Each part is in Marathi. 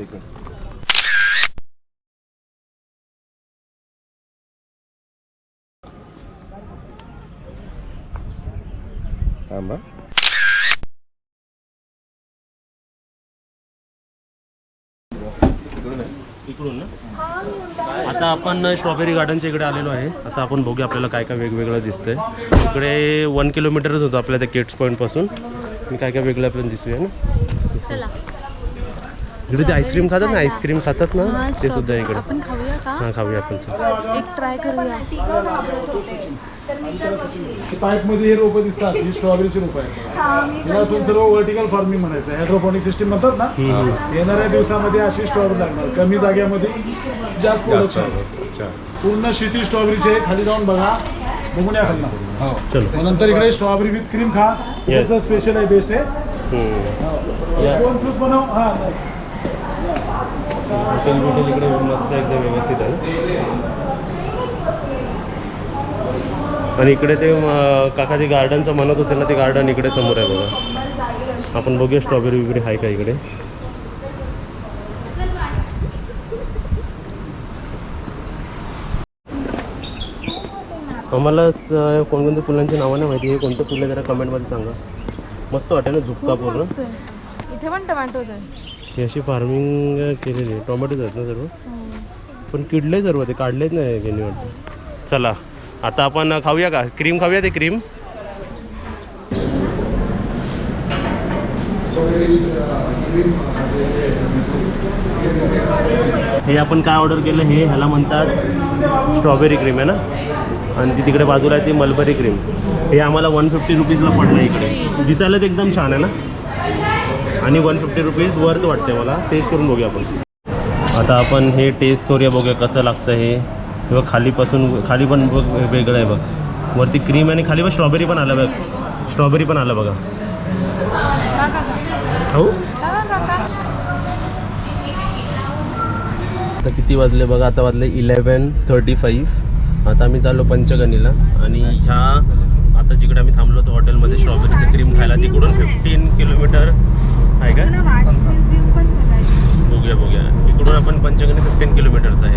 एक मिनिट. थांबा. इकडून ना. आता आपण स्ट्रॉबेरी गार्डनच्या इकडे आलेलो आहे. आता आपण बघूया आपल्याला काय काय वेगवेगळं दिसतंय. इकडे 1 किलोमीटरच होतं आपल्या त्या किड्स पॉईंटपासून. मी काय काय वेगळं आपल्याला दिसूया ना. चला. इकडे ते आईस्क्रीम खातात ना, आईस्क्रीम खातात ना, ते सुद्धा इकडे. आपण खाऊया का? हां खाऊया आपण. एक ट्राय करूया. पाईपमध्ये हे रोपं दिसतात, ही स्ट्रॉबेरीची रोपं आहेत. याला आपण सर्व व्हर्टिकल फार्मिंग म्हणायचं. हायड्रोपोनिक सिस्टीम म्हणतात ना. येणाऱ्या दिवसामध्ये अशी स्ट्रॉबेरी लागणार, कमी जागेमध्ये जास्त प्रोडक्शन. पूर्ण शेती स्ट्रॉबेरीची आहे. खाली जाऊन बघा, बघून या खालना. चलो. नंतर इकडे स्ट्रॉबेरी विथ क्रीम खा. याचं स्पेशल आहे, बेस्ट आहे. दोन ज्यूस बनव. हां हॉटेल बिटेल इकडे मस्त एकदम व्यवस्थित आहे. आणि इकडे ते काका ते गार्डनचं म्हणत होते ना, ते गार्डन इकडे समोर आहे बघा. आपण बघूया स्ट्रॉबेरी वगैरे आहे का इकडे. आम्हाला कोणकोणत्या फुलांची नावं नाही माहिती. हे कोणतं फुलं आहे जरा कमेंटमध्ये सांगा. मस्त वाटेल ना, झुकता पूर्ण. इथे पण टोमॅटोज आहे. ही अशी फार्मिंग केलेली आहे. टोमॅटोज आहेत ना सर्व, पण किडले सर्व, ते काढलेच नाही त्यांनी वाटतं. चला आता आपण खाऊया का, क्रीम खाऊया. ते क्रीम हे आपण काय ऑर्डर केलं, हे ह्याला म्हणतात स्ट्रॉबेरी क्रीम आहे ना. आणि ती तिकडे बाजूला आहे ती मलबरी क्रीम. हे आम्हाला 150 रुपीजला पडलं. इकडे दिसायला ते एकदम छान आहे ना. आणि 150 रुपीज वर्थ वाटते मला. टेस्ट करून बघूया आपण. आता आपण हे टेस्ट करूया, बघूया कसं लागतं हे. बघ खालीपासून, खाली पण बघ वेगळं आहे बघ. वरती क्रीम आणि खाली बघ स्ट्रॉबेरी पण आलं बघ. स्ट्रॉबेरी पण आलं बघा. हो आता किती वाजले बघा. आता वाजले 11:35. आता आम्ही चाललो पंचगणीला. आणि ह्या आता जिकडे आम्ही थांबलो होतो हॉटेलमध्ये स्ट्रॉबेरीचं क्रीम खायला, तिकडून 15 किलोमीटर आहे का. बघूया इकडून आपण पंचगणी 15 किलोमीटरचं आहे.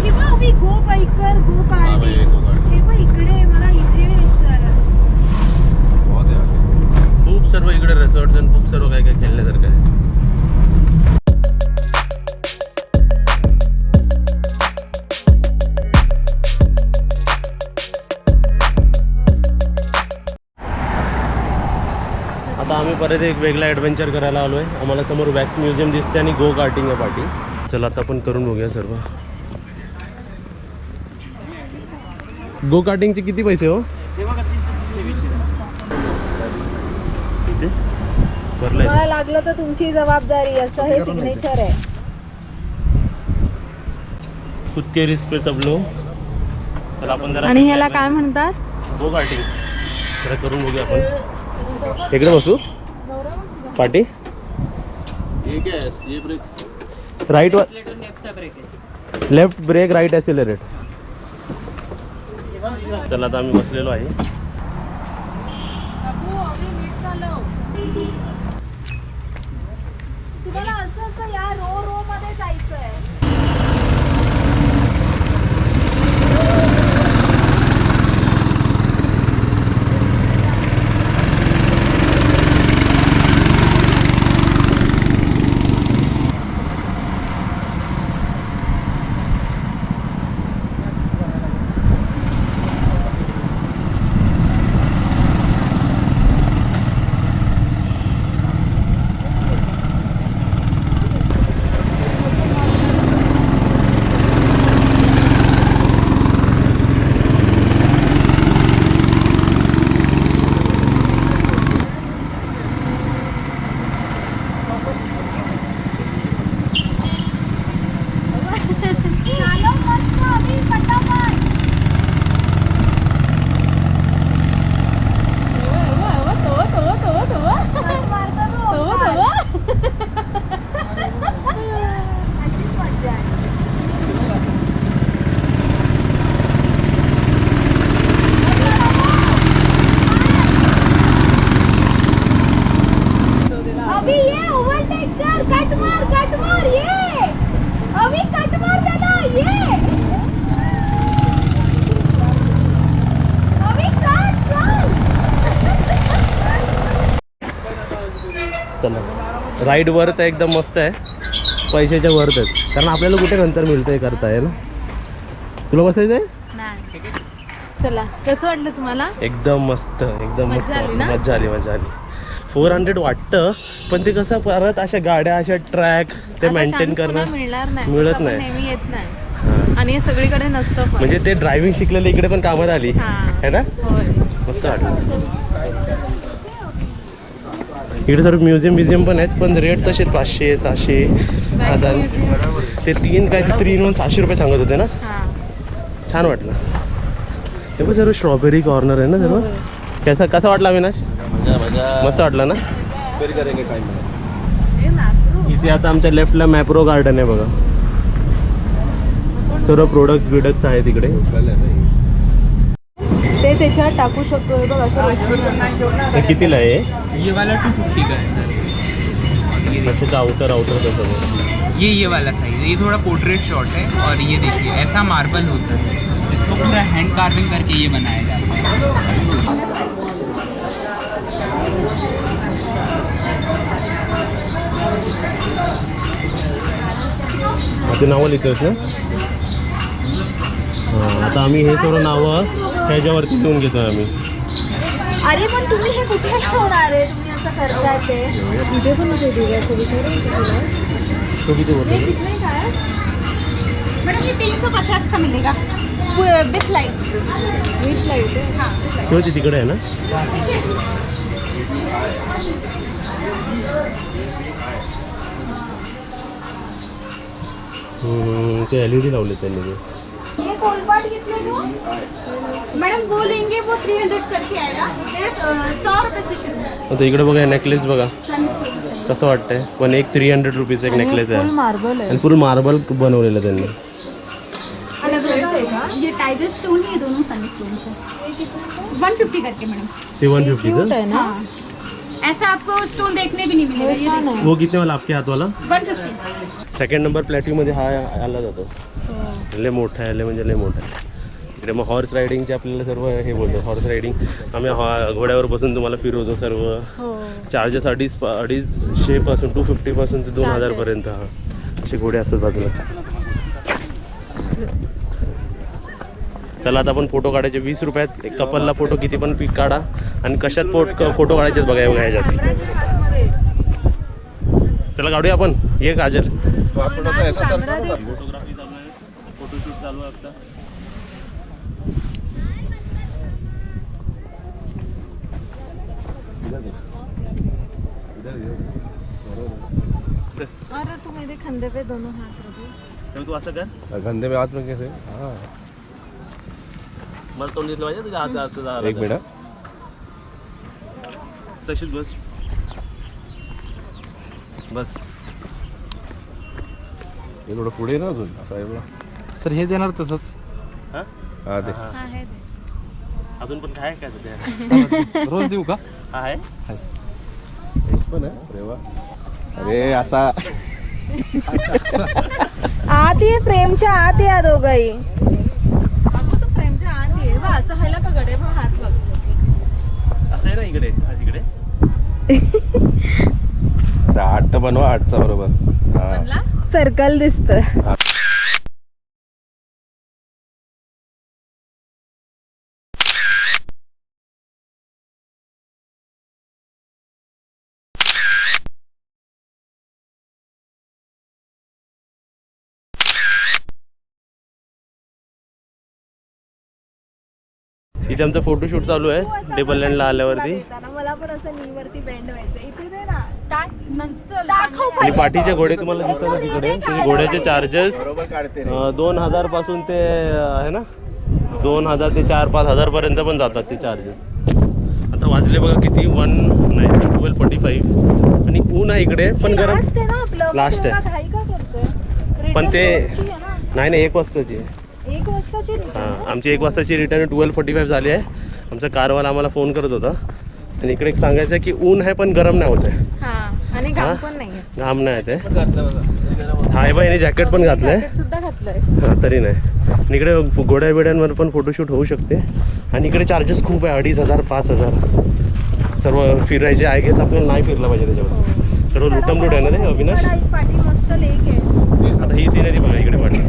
खूप सर्व इकडे रिसॉर्ट्स आणि खूप सर्व काय काय खेळण्यासारखं आहे. आता आम्ही परत एक वेगळा ॲडव्हेंचर करायला आलो आहे. आम्हाला समोर वॅक्स म्युझियम दिसते आणि गो कार्टिंग आहे पार्टी. चला आता आपण करून बघूया सर्व. गो कार्टिंगचे किती पैसे हो. मला लागलं तर तुमची जबाबदारी. असं हे सिग्नेचर आहे. खुद के रिस्क पे सब लोग. तर आपण जरा, आणि ह्याला काय म्हणतात, गो कार्टिंग जरा करून बघूया आपण. इकडे बसू party. Right left brake, right accelerate. चला आता आम्ही बसलेलो आहे. तुम्हाला असं या रो मध्ये जायचंय. राईड वर्थ आहे, एकदम मस्त आहे, पैशाच्या वर्थ आहेत. कारण आपल्याला कुठे नंतर मिळतं हे करताय ना. तुला बसायचं आहे? नाही. चला, कसं वाटलं तुम्हाला? एकदम मस्त, एकदम मस्त मजा आली ना? वाटलं. मजा आली. 400 वाटतं, पण ते कसं परत अशा गाड्या, अशा ट्रॅक ते असा मेंटेन chance पुन्हा करणं मिळणार नाही, मिळत असं नाही. पण नेहमी येत नाही. हां. आणि हे सगळीकडे नसतं पण. म्हणजे ते ड्रायव्हिंग शिकलेलं इकडे पण कामात आली हां. है ना. होय. मस्त वाटलं. इकडे सर्व म्युझियम पण आहेत, पण रेट तसेच 500, 600, 1000. ते 3 काय 3 1 600 रुपये सांगत होते ना. हां. छान वाटलं. ते पण सर्व स्ट्रॉबेरी कॉर्नर आहे ना सर्व. कसा वाटला अविनाश? मस्त वाटला ना. इथे आता आमच्या लेफ्टला मॅप्रो गार्डन आहे बघा. सर्व प्रोडक्ट्स आहेत इकडे. ते त्याच्यावर टाकू शकतो हे बघ असं रोशनी. हे कितीला आहे? ये वाला 250 का है सर। ये अच्छा, आउटर तसं. ये वाला साइज है, ये थोड़ा पोर्ट्रेट शॉट है। और ये देखिए ऐसा मार्बल होता है, इसको पूरा हैंड कार्विंग करके ये बनाया जाता है। ते नावं लिहितोस ना. हां, आता आम्ही हे सर्व नावं ह्याच्यावरती लिहून घेतो आम्ही. अरे पण तुम्ही हे कुठे ठेवणार आहे? तुम्ही असं करताय ते. इथे पण इथे दिव्याचं तो किती बोलतो? मैडम ये 350 का मिलेगा विथ लाइट। विथ लाईट आहे. हाँ तो ती तिकडे आहे ना. ते LED लावले त्यांनी ते. ये कोलपाट कितने दो? मैडम वो लेंगे वो 300 करके आएगा। 100 रुपये से शुरू है। आता इकडे बघा नेकलेस बघा कसं वाटतंय. पण एक 300 रुपीज एक नेकलेस फुल आहे मार्बल आहे. आणि फुल मार्बल बनवलेलं त्यांनी. अलग अलग है का? ये टाइगर स्टोन है, ये दोनों सनी स्टोन है। 150 करके मैडम। ते 150 क्यूट आहे ना. हाँ ऐसा आपको स्टोन देखने भी नहीं मिलेगा। हे छान आहे. वो कितने वाला आपके हात वाला? 150। सेकंड नंबर प्लॅट्यूमध्ये हा आला जातो. हो. लय मोठा आहे, लय म्हणजे लय मोठा आहे. इकडे मग हॉर्स रायडिंगचे आपल्याला सर्व हे बोलतो. हॉर्स रायडिंग आम्ही घोड्यावर बसून तुम्हाला फिरवतो सर्व. हो. चार्जेस 250 पासून 250 पासून ते 2000 पर्यंत. हा असे घोडे असतात बाजूला. चला आता आपण फोटो काढायचे 20 रुपयात. एक कपलला फोटो किती पण पिक काढा आणि कशात फोटो काढायचे बघा ह्याच्यात. चला काढूया आपण. ये काजल. फोटोग्राफी चालू आहे, फोटोशूट चालू आहे आमचा. अरे तू मेरे खंदे पे दोनों हाथ रखो. तर तू असं कर. गंदे में हाथ में कैसे? हाँ मला तोंड दिसलं पाहिजे तुझ्या हात. एक मिनट. तशीच बस बस. हे थोडं पुढे ना अजून साहेबला. सर हे देणार तसंच. हां हा ते हा हे दे. अजून पण काय काय सध्या रोज देऊ का? हा आहे. एक पण आहे. अरे वा. अरे असा आत ये, फ्रेमच्या आत या दोघंही. अगो तू फ्रेमच्या आत ये. बघ असं व्हायला का गडे बघ हात बघ. असं आहे ना इकडे. आज इकडे आठ बनवा. 8चा बरोबर. हा म्हणला सर्कल दिसतं. इथे आमचा फोटोशूट चालू आहे डेबलँडला आल्यावरती. मला पण असं नी वरती बेंड व्हायचं. इथे दे ना. काय नंतर दाखव आणि पाठीचे घोडे तुम्हाला दिसतात तिकडे. ते घोड्याचे चार्जेस बरोबर काढते रे. 2000 पासून ते आहे ना 2000 ते 4-5 हजार पर्यंत पण जातात ते चार्जेस. आता वाजले बघा किती 12:45 आणि ऊन आहे इकडे पण गरम. लास्ट आहे ना आपलं. लास्ट आहे. घाई का करतोय? पण ते रिटर्न आहे ना. नाही 1 वाजताची आहे. 1 वाजताची रिटर्न. हां आमची 1 वाजताची रिटर्न 12:45 झाली आहे. आमचा कारवाला आम्हाला फोन करत होता. आणि इकडे एक सांगायचं आहे की ऊन आहे पण गरम नाही होत आहे. हा आणि घाम हा? पण नाहीये. घाम नाही ते. हा हे बाई याने जॅकेट पण घातलंय. जॅकेट सुद्धा घातलंय. हां तरी नाही. आणि इकडे घोड्या बिड्यांवर पण फोटोशूट होऊ शकते. आणि इकडे चार्जेस खूप आहे. 2500 5000 सर्व फिरायचे. आय गेस आपल्याला नाही फिरलं पाहिजे त्याच्यावर. सर्व लुटम लूट आहे ना ते अविनाश. पाठी मस्त लेक आहे. आता ही सिनरी बघा इकडे पाठी.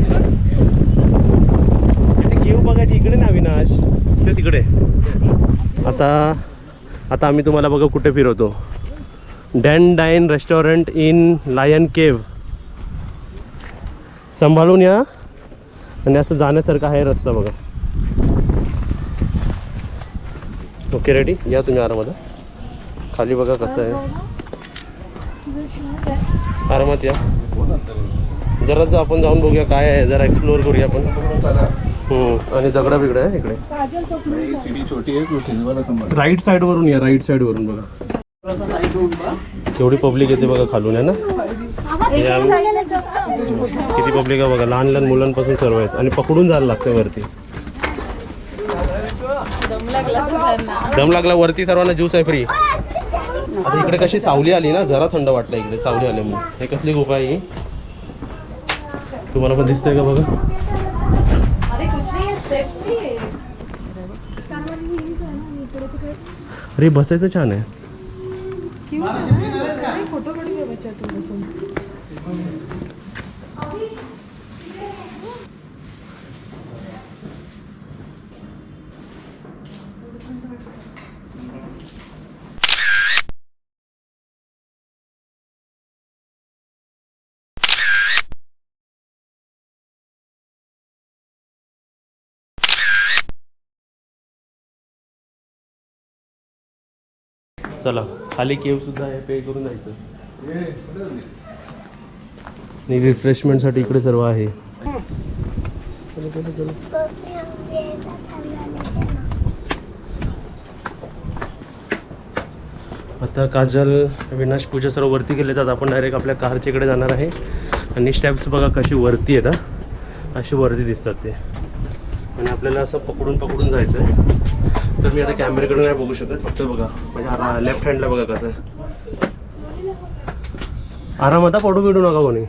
इथे केव बघायची इकडे ना अविनाश, ते तिकडे. आता आम्ही तुम्हाला बघा कुठे फिरवतो. Den dine restaurant in lion cave. सांभाळून या. आणि असं जाण्यासारखं आहे रस्ता बघा. ओके रेडी, या तुम्ही आरामात. खाली बघा कसं आहे, आरामात या. जरा आपण जाऊन बघूया काय आहे, जरा एक्सप्लोअर करूया आपण. आणि दगडा बिगडा आहे इकडे. सीडी छोटी आहे, राईट साईडवरून या, राईट साईडवरून बघा केवढी पब्लिक येते बघा खालून आहे ना. किती पब्लिक आहे बघा, लहान लहान मुलांपासून सर्व आहेत. आणि पकडून जायला लागतं वरती. दम लागला वरती, सर्वांना ज्यूस आहे फ्री. आता इकडे कशी सावली आली ना, जरा थंड वाटलं इकडे सावली आल्यामुळे. हे कसली गुफा आहे ही, तुम्हाला पण दिसतंय का बघा. अरे बसायचं छान आहे. चला खाली केव सुद्धा आहे, पे करून जायचं. आणि रिफ्रेशमेंटसाठी इकडे सर्व आहे. आता काजल विनाश पूजा सर्व वरती गेले तर आपण डायरेक्ट आपल्या कारच्या इकडे जाणार आहे. आणि स्टेप्स बघा कशी वरती येतात, अशी वरती दिसतात ते. आणि आपल्याला असं पकडून जायचं आहे. तर मी आता कॅमेऱ्याकडे नाही बघू शकत, फक्त बघा म्हणजे लेफ्ट हँडला बघा कसं आहे. आरामात पडू बिडू नका कोणी.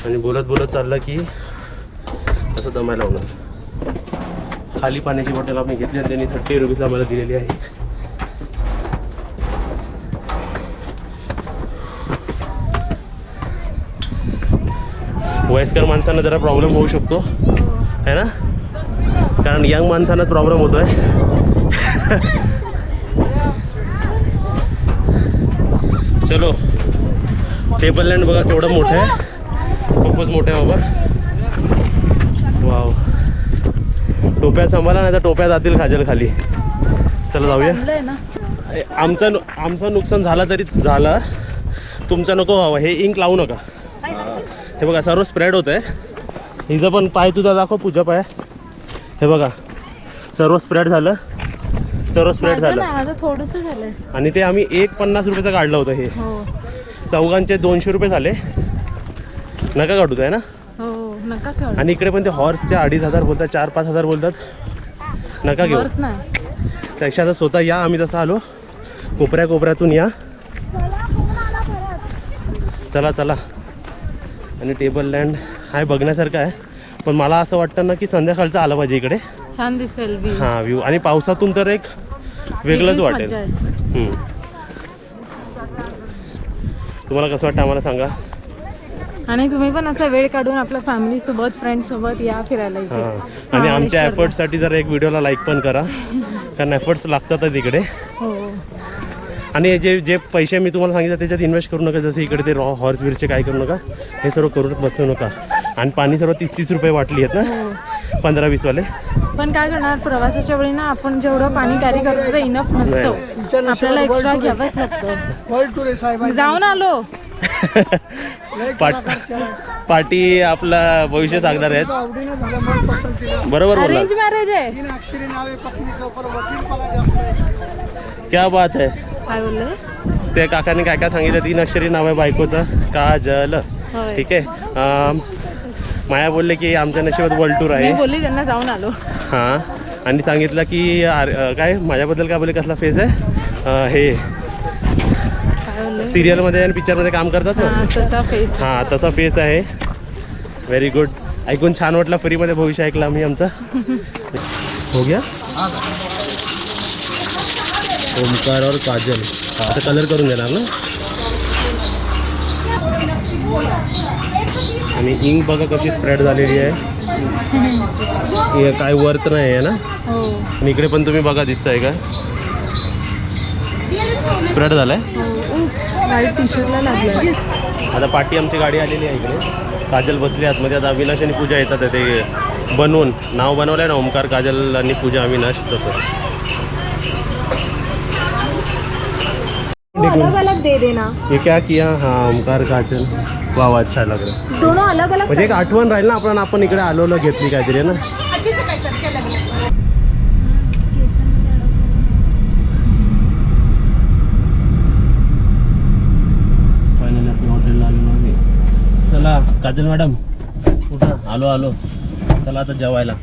आणि बोलत चाललं की असं दमायला होणार. खाली पाण्याची बॉटल आम्ही घेतली आणि त्यांनी 30 रुपीजला मला दिलेली आहे. वयस्कर माणसांना जरा प्रॉब्लेम होऊ शकतो है ना, कारण यंग माणसांना प्रॉब्लेम होतोय. चलो टेबल लँड बघा केवढं मोठं आहे, खूपच मोठं आहे बाबा. वाव, टोप्या सांभाळा नाही तर टोप्या जातील खाजल खाली. चला जाऊया. आमचं नुकसान झालं तरी झालं, तुमचं नको व्हावं. हे इंक लावू नका. हे बघा सर्व स्प्रेड होत आहे. हिचं पण पाय तुझा दाखव, पूजा पाय. हे बघा सर्व स्प्रेड झालं, सर्व स्प्रेड झालं. थोडंसं झालंय. आणि ते आम्ही 50 रुपयाचं काढलं होतं. हे चौघांचे 200 रुपये झाले. नका काढू आहे ना. हो नकाच. आणि इकडे पण ते हॉर्सचे 2500 बोलतात, 4-5 बोलतात. नका घेऊ. त्यापेक्षा आता स्वतः या. आम्ही तसं आलो कोपऱ्यातून या. चला. आणि टेबल लँड आहे बघण्यासारखं आहे, पण मला असं वाटतं ना की संध्याकाळचं आलं पाहिजे इकडे, छान दिसेल हां व्ह्यू. आणि पावसातून तर एक वेगळंच वाटेल. तुम्हाला कसं वाटतं आम्हाला सांगा. आणि तुम्ही पण असा वेळ काढून आपल्या फॅमिली सोबत, फ्रेंड्स सोबत या फिरायला इथे. आणि आमच्या एफर्ट्ससाठी जरा एक व्हिडिओला लाईक पण करा, कारण एफर्ट्स लागतात तिकडे. आणि जे पैसे मी तुम्हाला सांगितलं त्याच्यात इन्व्हेस्ट करू नका. जसं इकडे ते हॉर्स बिरचे काय करू नका, हे सर्व करून बसू नका. आणि पाणी सर्व 30-30 रुपये वाटली आहेत ना, 15-20 वाले. पण काय करणार, प्रवासाच्या वेळी ना आपण जेवढं पाणी कॅरी करतो ते इनफ नसतं, आपल्याला एक्स्ट्रा घ्यावंच लागतं. जाऊन आलो. पार्टी आपला भविष्य सांगणार आहेत. बरोबर बोला. अरेंज मॅरेज आहे. क्या बात आहे. काय बोलले ते काकाने काय सांगितलं. 3 अक्षरी नाव आहे बायकोचं, काजल. ठीक आहे. माया बोलले की आमच्या नशिबात वर्ल्ड टूर आहे. बोलली त्यांना जाऊन आलो. हां. आणि सांगितलं की काय माझ्याबद्दल काय बोलले, कसला फेस आहे हे सिरियलमध्ये आणि पिक्चरमध्ये काम करतात ना, तसा फेस. हां तसा फेस आहे. Very good. ऐकून छान वाटलं. फ्रीमध्ये भविष्य ऐकलं आम्ही आमचं. हो गया ओमकार और काजल. आता कलर करून देणार ना. आणि इंक बघा कशी स्प्रेड झालेली आहे. हे काय वर्थ नाही आहे ना. हो आणि इकडे पण तुम्ही बघा दिसतंय का स्प्रेड झालाय. व्हाईट टी शर्टला लागलं. आता पाठी आमची गाडी आलेली आहे इकडे. काजल बसली आतमध्ये. आता अविनाश आणि पूजा येतात आहे ते बनवून. नाव बनवलं आहे ना ओमकार काजल आणि पूजा अविनाश तसं. अलग अलग दे देना, हे क्या किया हाँ ओमकार काजल. वा अच्छा लग रहा. दोनों अलग अलग म्हणजे एक आठवण राहील ना आपण इकडे आलो घेतली काहीतरी ना. अच्छे से पैक करके अलग अलग. फायनली आपण हॉटेलला आलेलो आहे. चला काजल मॅडम कुठं आलो. चला आता जेवायला.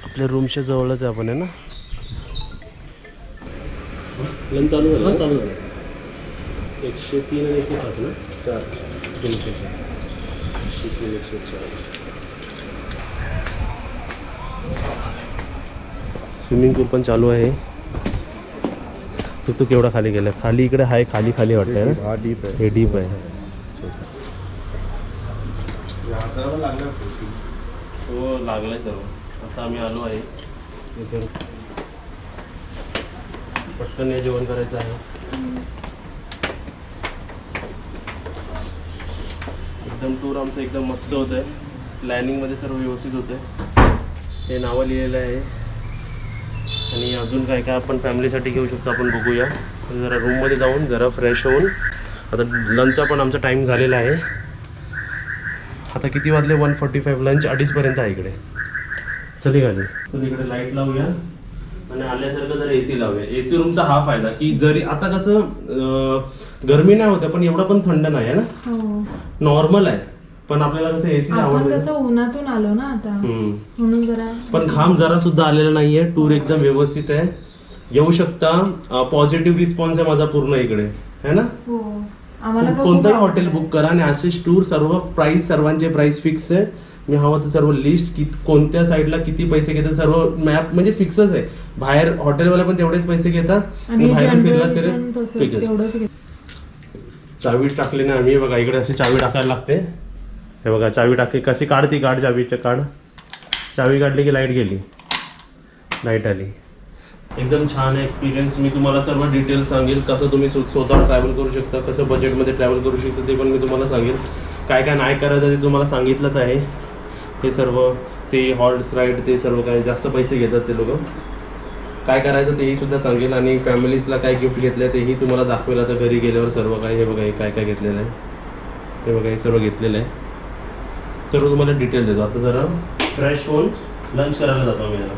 आपल्या रूमच्या जवळच आहे आपण आहे ना. लंच चालू झालं. 103 आणि 105 ना 4 104. स्विमिंग पूल पण चालू आहे. तू केवढा खाली गेला. खाली इकडे आहे. खाली वाटतंय ना. हा डीप आहे. हे डीप आहे. हो लागलाय सर्व. आता आम्ही आलो आहे इथे. पटकन हे जेवण करायचं आहे. एकदम टूर आमचं एकदम मस्त होतं आहे. प्लॅनिंगमध्ये सर्व व्यवस्थित होतं आहे. हे नावं लिहिलेलं आहे. आणि अजून काय काय आपण फॅमिलीसाठी घेऊ शकतो आपण बघूया. जरा रूममध्ये जाऊन जरा फ्रेश होऊन. आता लंचचा पण आमचा टाईम झालेला आहे. आता किती वाजले 1:45. लंच 2:30 आहे इकडे. चल इकडे लाईट लावूया आणि आल्यासारखं जर AC लावूया. AC रूमचा हा फायदा की जरी आता कसं गरमी नाही होते पण एवढं पण थंड नाही आहे ना. नॉर्मल आहे पण आपल्याला कसं AC आपण आवडतं. कसं उन्हातून आलो ना आता म्हणून जरा. पण घाम जरा सुद्धा आलेला नाहीये. टूर एकदम व्यवस्थित आहे. येऊ शकता. पॉझिटिव्ह रिस्पॉन्स आहे माझा पूर्ण इकडे है ना. हो आम्हाला तर खूप कोणतंही आवडलं. हॉटेल बुक करा आणि असेच टूर सर्व प्राइस सर्वांचे प्राइस फिक्स आहे. मी हवं तर सर्व लिस्ट कोणत्या साईडला किती पैसे घेतात सर्व मॅप म्हणजे फिक्सच आहे. बाहेर हॉटेलवाले पण तेवढेच पैसे घेतात आणि बाहेर फिरला जनरल तरी पण तसं फिक्स. तेवढंच घेत. चावी टाकली ना आम्ही. बघा इकडे अशी चावी टाकायला लागते. हे बघा चावी टाकली कशी काढ चावीच्या काढ. चावी काढली की लाईट गेली. लाईट आली. एकदम छान आहे एक्सपिरियन्स. मी तुम्हाला सर्व डिटेल्स सांगेल. कसं तुम्ही स्वतः ट्रॅव्हल करू शकता. कसं बजेटमध्ये ट्रॅव्हल करू शकता ते पण मी तुम्हाला सांगेल. काय काय नाही करायचं ते तुम्हाला सांगितलंच आहे. हे सर्व ते हॉर्स राईड ते सर्व काय जास्त पैसे घेतात ते लोक. काय करायचं तेही सुद्धा सांगेल. आणि फॅमिलीजला काय गिफ्ट घेतलं आहे तेही तुम्हाला दाखवेल. आता घरी गेल्यावर सर्व काय. हे बघा हे काय काय घेतलेलं आहे. हे बघा हे सर्व घेतलेलं आहे. सर्व तुम्हाला डिटेल्स देतो. आता जरा फ्रेश होऊन लंच करायला जातो आम्ही जरा.